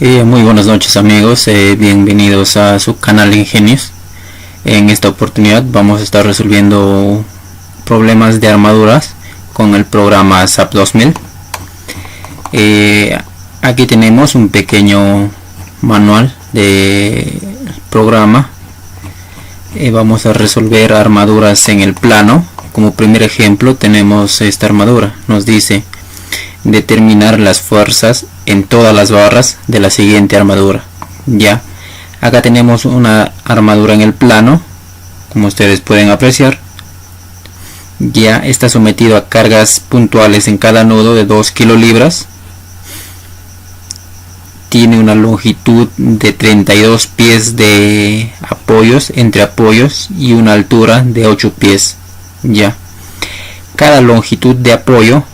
Muy buenas noches amigos, bienvenidos a su canal Ingenios. En esta oportunidad vamos a estar resolviendo problemas de armaduras con el programa SAP 2000. Aquí tenemos un pequeño manual de programa. Vamos a resolver armaduras en el plano. Como primer ejemplo tenemos esta armadura. Nos dice determinar las fuerzas en todas las barras de la siguiente armadura. Ya, acá tenemos una armadura en el plano, como ustedes pueden apreciar. Ya está sometido a cargas puntuales en cada nudo de 2 kilolibras. Tiene una longitud de 32 pies de apoyos entre apoyos y una altura de 8 pies. Ya, cada longitud de apoyo,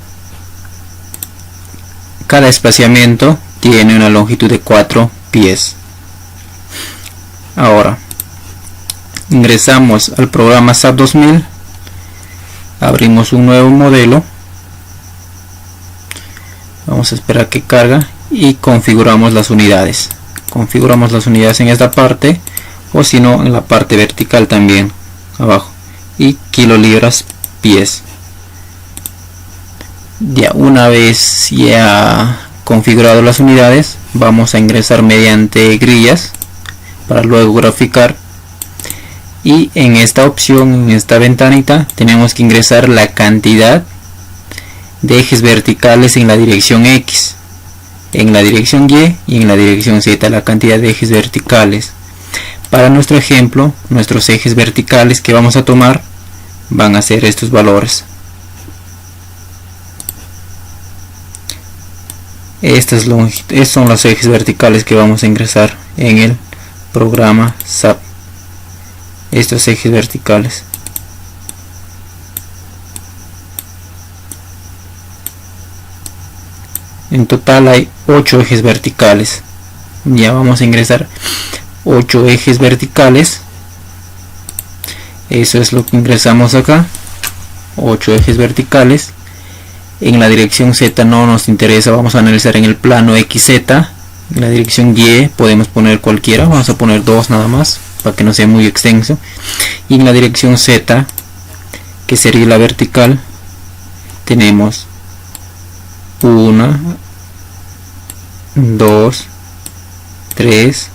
cada espaciamiento tiene una longitud de 4 pies. Ahora ingresamos al programa SAP 2000, abrimos un nuevo modelo, vamos a esperar que cargue y configuramos las unidades. Configuramos las unidades en esta parte, o si no en la parte vertical también abajo, y kilolibras pies. Ya una vez ya configurado las unidades, vamos a ingresar mediante grillas para luego graficar, y en esta opción, en esta ventanita, tenemos que ingresar la cantidad de ejes verticales en la dirección X, en la dirección Y y en la dirección Z, la cantidad de ejes verticales. Para nuestro ejemplo, nuestros ejes verticales que vamos a tomar van a ser estos valores. Estos son los ejes verticales que vamos a ingresar en el programa SAP. Estos ejes verticales. En total hay 8 ejes verticales. Ya vamos a ingresar 8 ejes verticales. Eso es lo que ingresamos acá. 8 ejes verticales. En la dirección Z no nos interesa, vamos a analizar en el plano XZ. En la dirección Y podemos poner cualquiera, vamos a poner 2 nada más, para que no sea muy extenso. Y en la dirección Z, que sería la vertical, tenemos 1, 2, 3,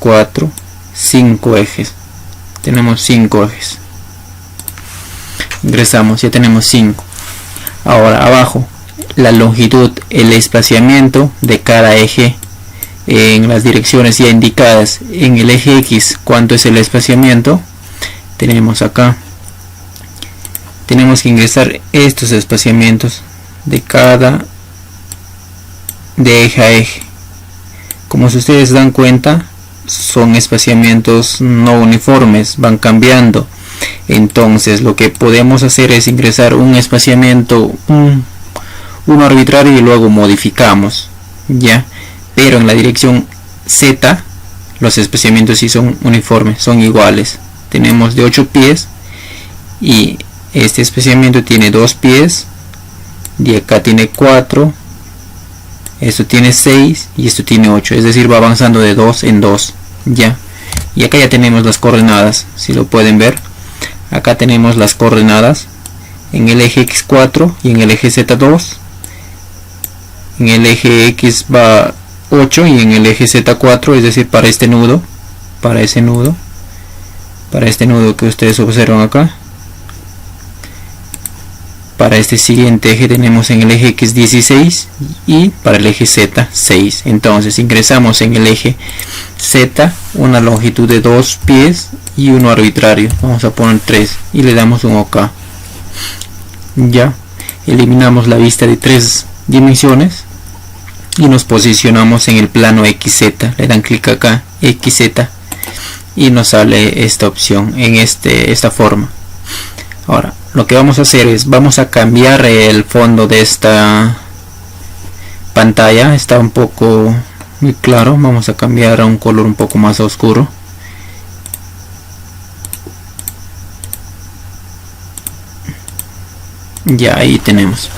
4, 5 ejes. Tenemos 5 ejes. Ingresamos, ya tenemos 5. Ahora abajo, la longitud, el espaciamiento de cada eje en las direcciones ya indicadas. En el eje X, ¿cuánto es el espaciamiento? Tenemos acá. Tenemos que ingresar estos espaciamientos de eje a eje. Como si ustedes dan cuenta, son espaciamientos no uniformes, van cambiando. Entonces lo que podemos hacer es ingresar un espaciamiento, uno arbitrario, y luego modificamos, ya. Pero en la dirección Z los espaciamientos sí son uniformes, son iguales. Tenemos de 8 pies y este espaciamiento tiene 2 pies, y acá tiene 4, esto tiene 6 y esto tiene 8, es decir, va avanzando de 2 en 2, ya. Y acá ya tenemos las coordenadas, si lo pueden ver. Acá tenemos las coordenadas en el eje X4 y en el eje Z2. En el eje X va 8 y en el eje Z4, es decir, para este nudo, para ese nudo, para este nudo que ustedes observan acá. Para este siguiente eje tenemos en el eje X 16 y para el eje Z 6. Entonces ingresamos en el eje Z una longitud de 2 pies y uno arbitrario, vamos a poner 3 y le damos un OK. Ya eliminamos la vista de 3 dimensiones y nos posicionamos en el plano XZ. Le dan clic acá, XZ, y nos sale esta opción en esta forma. Ahora lo que vamos a hacer es, vamos a cambiar el fondo de esta pantalla. Está un poco muy claro, vamos a cambiar a un color un poco más oscuro. Ya ahí tenemos.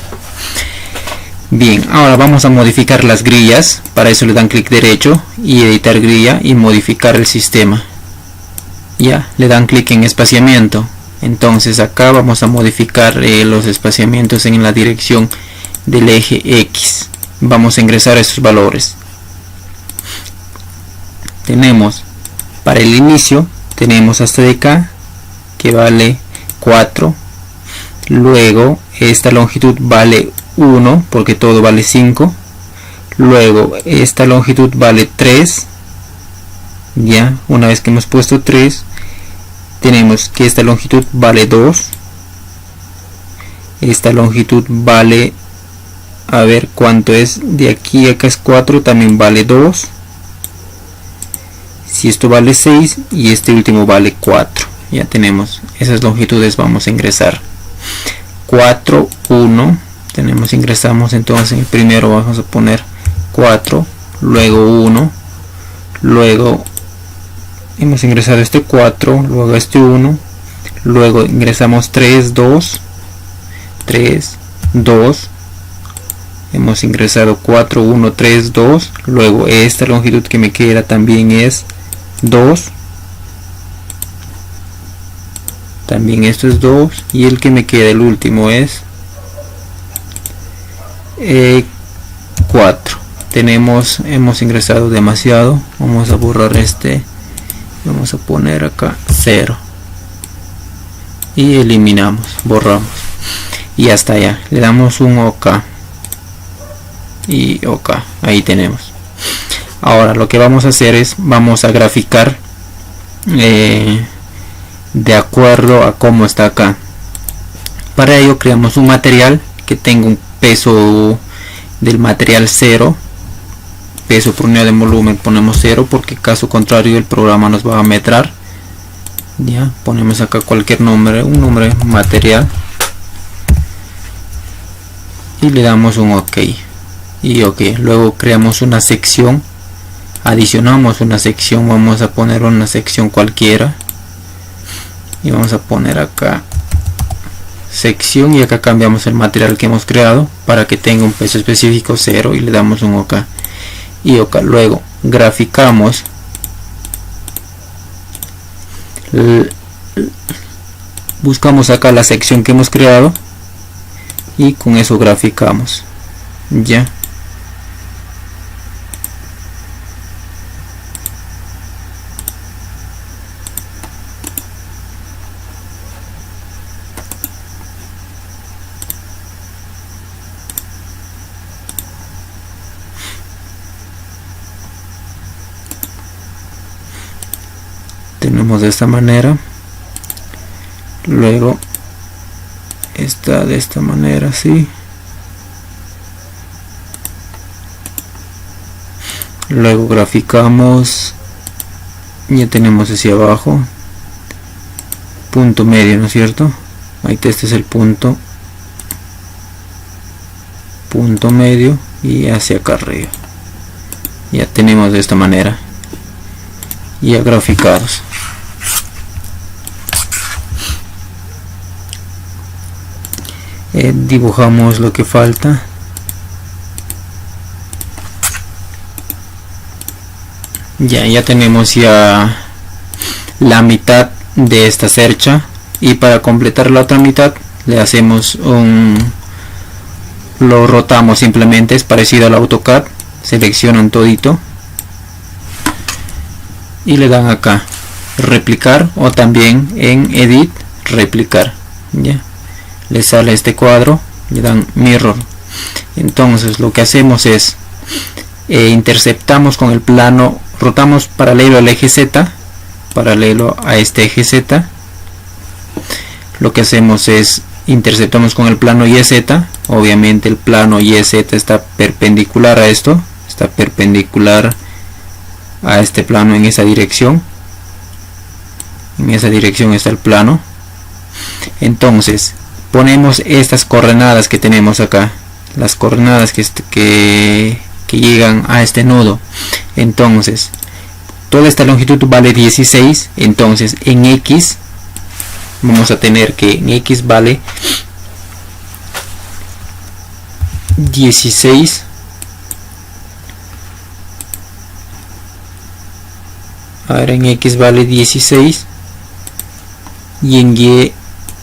Bien, ahora vamos a modificar las grillas. Para eso le dan clic derecho y editar grilla y modificar el sistema. Ya, le dan clic en espaciamiento. Entonces acá vamos a modificar los espaciamientos en la dirección del eje X. Vamos a ingresar estos valores. Tenemos para el inicio, tenemos hasta de acá que vale 4. Luego esta longitud vale 1 porque todo vale 5. Luego esta longitud vale 3. Ya, una vez que hemos puesto 3, tenemos que esta longitud vale 2. Esta longitud vale, a ver cuánto es, de aquí a acá es 4, también vale 2. Si esto vale 6 y este último vale 4. Ya tenemos esas longitudes, vamos a ingresar 4, 1. Tenemos, ingresamos, entonces primero vamos a poner 4, luego 1, luego hemos ingresado este 4, luego este 1, luego ingresamos 3, 2, 3, 2, hemos ingresado 4, 1, 3, 2, luego esta longitud que me queda también es 2, también esto es 2, y el que me queda, el último, es 4. Hemos ingresado demasiado, vamos a borrar este, vamos a poner acá 0 y eliminamos, borramos y hasta allá, le damos un OK y OK, ahí tenemos. Ahora lo que vamos a hacer es, vamos a graficar de acuerdo a cómo está acá. Para ello creamos un material que tenga un peso del material 0, peso por unidad de volumen ponemos 0, porque caso contrario el programa nos va a metrar. Ya, ponemos acá cualquier nombre, un nombre material, y le damos un OK y OK. Luego creamos una sección, adicionamos una sección, vamos a poner una sección cualquiera y vamos a poner acá sección, y acá cambiamos el material que hemos creado para que tenga un peso específico 0 y le damos un OK y OK. Luego graficamos buscamos acá la sección que hemos creado y con eso graficamos. Ya, tenemos de esta manera, luego está de esta manera, así, luego graficamos, ya tenemos hacia abajo punto medio, ¿no es cierto? Ahí este es el punto medio, y hacia acá arriba ya tenemos de esta manera ya graficados. Dibujamos lo que falta. Ya tenemos ya la mitad de esta cercha, y para completar la otra mitad le hacemos lo rotamos simplemente, es parecido al AutoCAD, seleccionan todito y le dan acá replicar, o también en edit replicar. Ya le sale este cuadro, le dan mirror. Entonces lo que hacemos es interceptamos con el plano, rotamos paralelo al eje Z, paralelo a este eje Z. Lo que hacemos es interceptamos con el plano YZ. Obviamente el plano YZ está perpendicular a esto, está perpendicular a este plano en esa dirección. En esa dirección está el plano. Entonces ponemos estas coordenadas que tenemos acá, las coordenadas que llegan a este nudo. Entonces toda esta longitud vale 16. Entonces en X vamos a tener que en X vale 16. Ahora en X vale 16 y en Y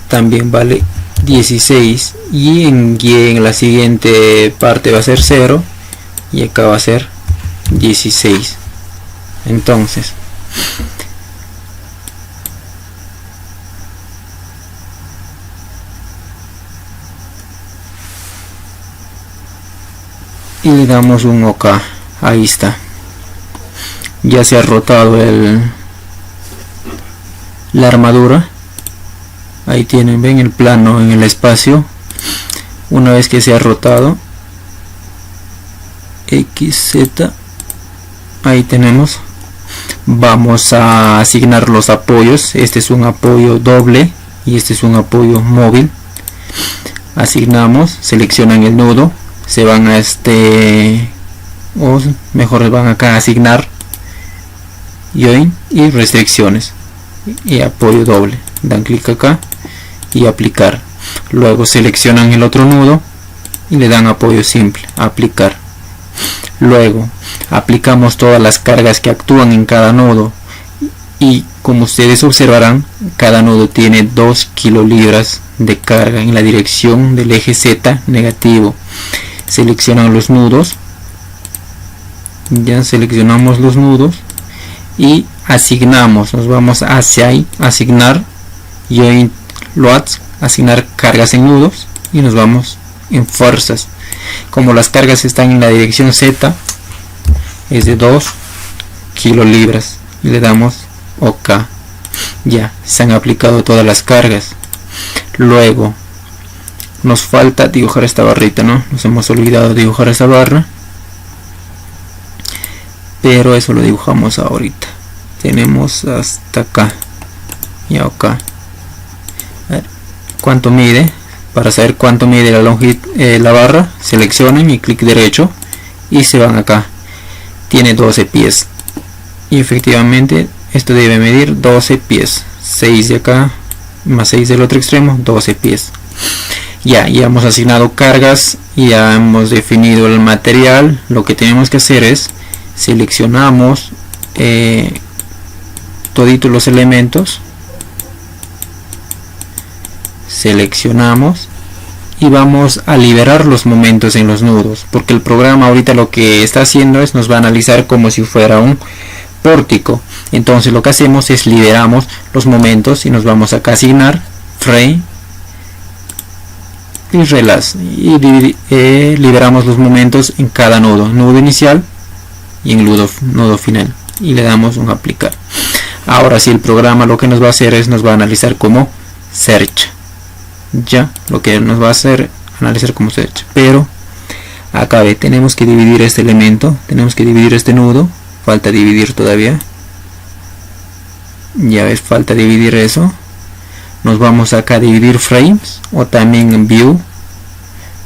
también vale 16, y en Y en la siguiente parte va a ser 0 y acá va a ser 16. Entonces y le damos un OK. Ahí está, ya se ha rotado la armadura. Ahí tienen, ven el plano en el espacio. Una vez que se ha rotado, XZ, ahí tenemos. Vamos a asignar los apoyos. Este es un apoyo doble y este es un apoyo móvil. Asignamos, seleccionan el nudo, se van a o mejor van acá a asignar, join y restricciones y apoyo doble. Dan clic acá y aplicar. Luego seleccionan el otro nudo y le dan apoyo simple, aplicar. Luego aplicamos todas las cargas que actúan en cada nudo, y como ustedes observarán, cada nudo tiene 2 kilolibras de carga en la dirección del eje Z negativo. Seleccionan los nudos, ya seleccionamos los nudos y asignamos, nos vamos hacia ahí, asignar, join loads, asignar cargas en nudos, y nos vamos en fuerzas. Como las cargas están en la dirección Z, es de 2 kilolibras y le damos OK. Ya se han aplicado todas las cargas. Luego nos falta dibujar esta barrita, ¿no? Nos hemos olvidado de dibujar esa barra, pero eso lo dibujamos ahorita. Tenemos hasta acá y acá. A ver, ¿cuánto mide? Para saber cuánto mide la longitud, la barra, seleccionen y clic derecho y se van acá. Tiene 12 pies y efectivamente esto debe medir 12 pies. 6 de acá más 6 del otro extremo, 12 pies. Ya hemos asignado cargas y ya hemos definido el material. Lo que tenemos que hacer es seleccionamos toditos los elementos, seleccionamos y vamos a liberar los momentos en los nudos, porque el programa ahorita lo que está haciendo es nos va a analizar como si fuera un pórtico. Entonces lo que hacemos es liberamos los momentos y nos vamos acá a asignar frame y relax y liberamos los momentos en cada nudo, nudo inicial y en nudo final, y le damos un aplicar. Ahora sí, el programa lo que nos va a hacer es nos va a analizar como search, ya lo que nos va a hacer analizar como search, pero acá tenemos que dividir este elemento, tenemos que dividir este nudo, falta dividir todavía, ya ves, falta dividir eso. Nos vamos acá a dividir frames, o también en view,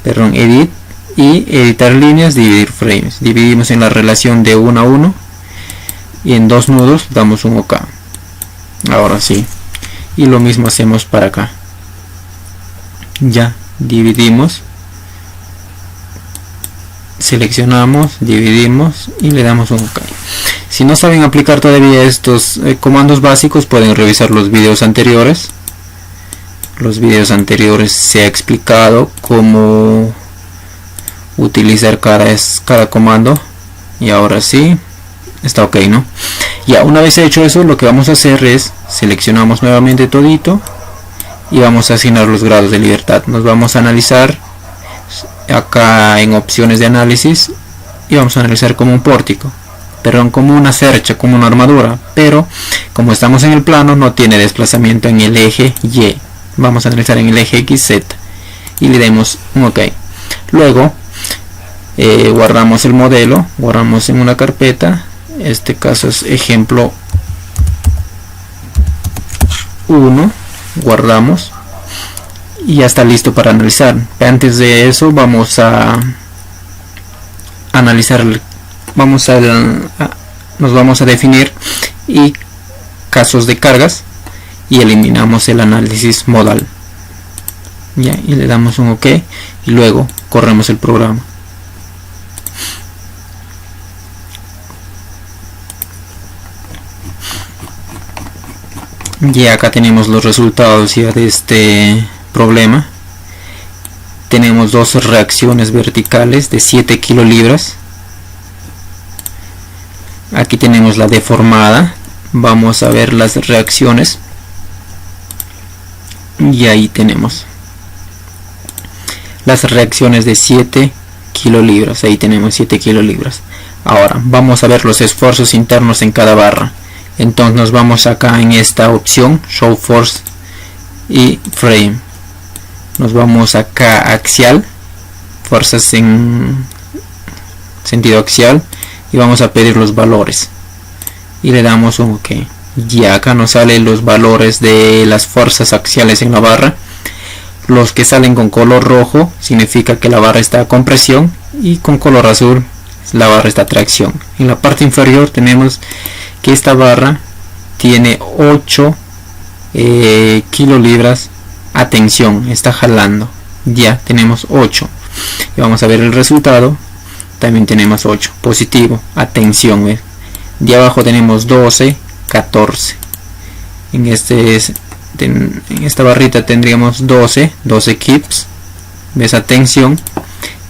perdón, edit y editar líneas, dividir frames. Dividimos en la relación de 1 a 1 y en 2 nudos damos un OK. Ahora sí, y lo mismo hacemos para acá. Ya dividimos, seleccionamos, dividimos y le damos un OK. Si no saben aplicar todavía estos comandos básicos, pueden revisar los vídeos anteriores. Los vídeos anteriores se ha explicado cómo utilizar cada comando, y ahora sí está OK, ¿no? Ya una vez hecho eso, lo que vamos a hacer es seleccionamos nuevamente todito y vamos a asignar los grados de libertad. Nos vamos a analizar acá en opciones de análisis y vamos a analizar como un pórtico, perdón, como una cercha, como una armadura, pero como estamos en el plano no tiene desplazamiento en el eje Y. Vamos a analizar en el eje XZ y le demos un OK. Luego guardamos el modelo, guardamos en una carpeta, este caso es ejemplo 1, guardamos y ya está listo para analizar. Antes de eso vamos a analizar, nos vamos a definir y casos de cargas y eliminamos el análisis modal, ya, y le damos un OK y luego corremos el programa. Y acá tenemos los resultados ya de este problema. Tenemos dos reacciones verticales de 7 kilolibras. Aquí tenemos la deformada. Vamos a ver las reacciones. Y ahí tenemos las reacciones de 7 kilolibras. Ahí tenemos 7 kilolibras. Ahora vamos a ver los esfuerzos internos en cada barra. Entonces nos vamos acá en esta opción, Show Force y Frame. Nos vamos acá axial, fuerzas en sentido axial, y vamos a pedir los valores. Y le damos un OK. Y acá nos salen los valores de las fuerzas axiales en la barra. Los que salen con color rojo significa que la barra está a compresión, y con color azul la barra está a tracción. En la parte inferior tenemos que esta barra tiene 8 kilolibras a tensión, está jalando. Ya tenemos 8. Y vamos a ver el resultado. También tenemos 8 positivo a tensión. ¿Ves? De abajo tenemos 12, 14. En esta barrita tendríamos 12 kips, ¿ves? A tensión.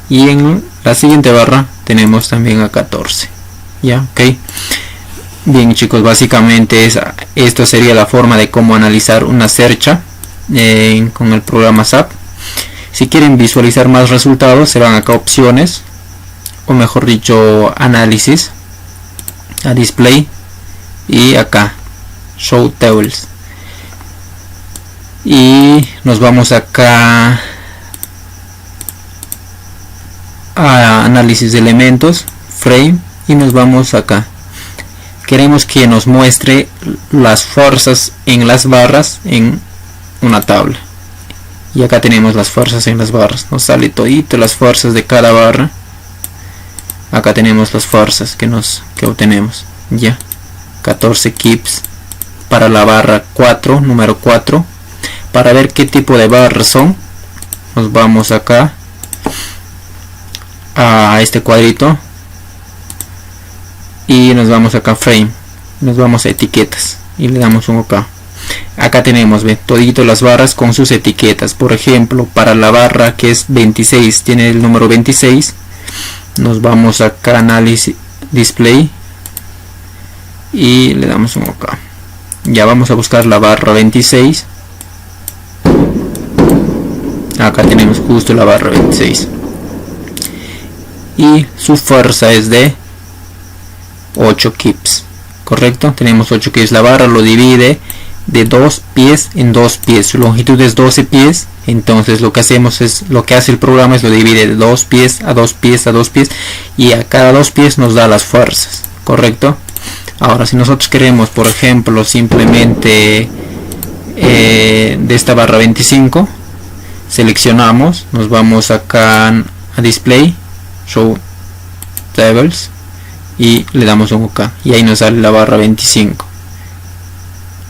Y en la siguiente barra tenemos también a 14. Ya, ok. Bien, chicos, básicamente esto sería la forma de cómo analizar una cercha con el programa SAP. Si quieren visualizar más resultados, se van acá a opciones, o mejor dicho, análisis, a display, y acá show tables, y nos vamos acá a análisis de elementos, frame, y nos vamos acá. Queremos que nos muestre las fuerzas en las barras en una tabla. Y acá tenemos las fuerzas en las barras. Nos sale todito las fuerzas de cada barra. Acá tenemos las fuerzas que obtenemos. Ya. 14 kips para la barra 4, número 4. Para ver qué tipo de barras son, nos vamos acá a este cuadrito. Y nos vamos acá a frame, nos vamos a etiquetas y le damos un OK. Acá tenemos, ve, todito las barras con sus etiquetas. Por ejemplo, para la barra que es 26, tiene el número 26. Nos vamos acá a análisis, display, y le damos un OK. Ya vamos a buscar la barra 26. Acá tenemos justo la barra 26. Y su fuerza es de 8 kips, correcto. Tenemos 8 kips. La barra lo divide de 2 pies en 2 pies. Su longitud es 12 pies. Entonces lo que hacemos es, lo que hace el programa es lo divide de 2 pies a 2 pies a 2 pies, y a cada 2 pies nos da las fuerzas, correcto. Ahora, si nosotros queremos, por ejemplo, simplemente de esta barra 25, seleccionamos, nos vamos acá a display, show tables, y le damos un OK, y ahí nos sale la barra 25,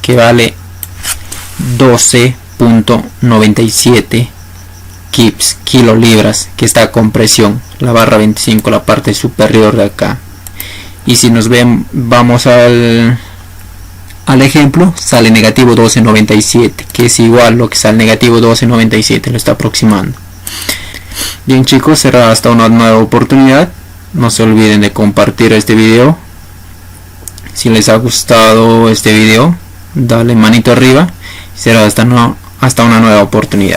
que vale 12.97 kips, kilolibras, que está a compresión. La barra 25, la parte superior de acá. Y si nos ven, vamos al ejemplo, sale negativo 12.97, que es igual lo que sale negativo 12.97, lo está aproximando. Bien, chicos, será hasta una nueva oportunidad. No se olviden de compartir este video. Si les ha gustado este video, dale manito arriba. Será hasta una nueva oportunidad.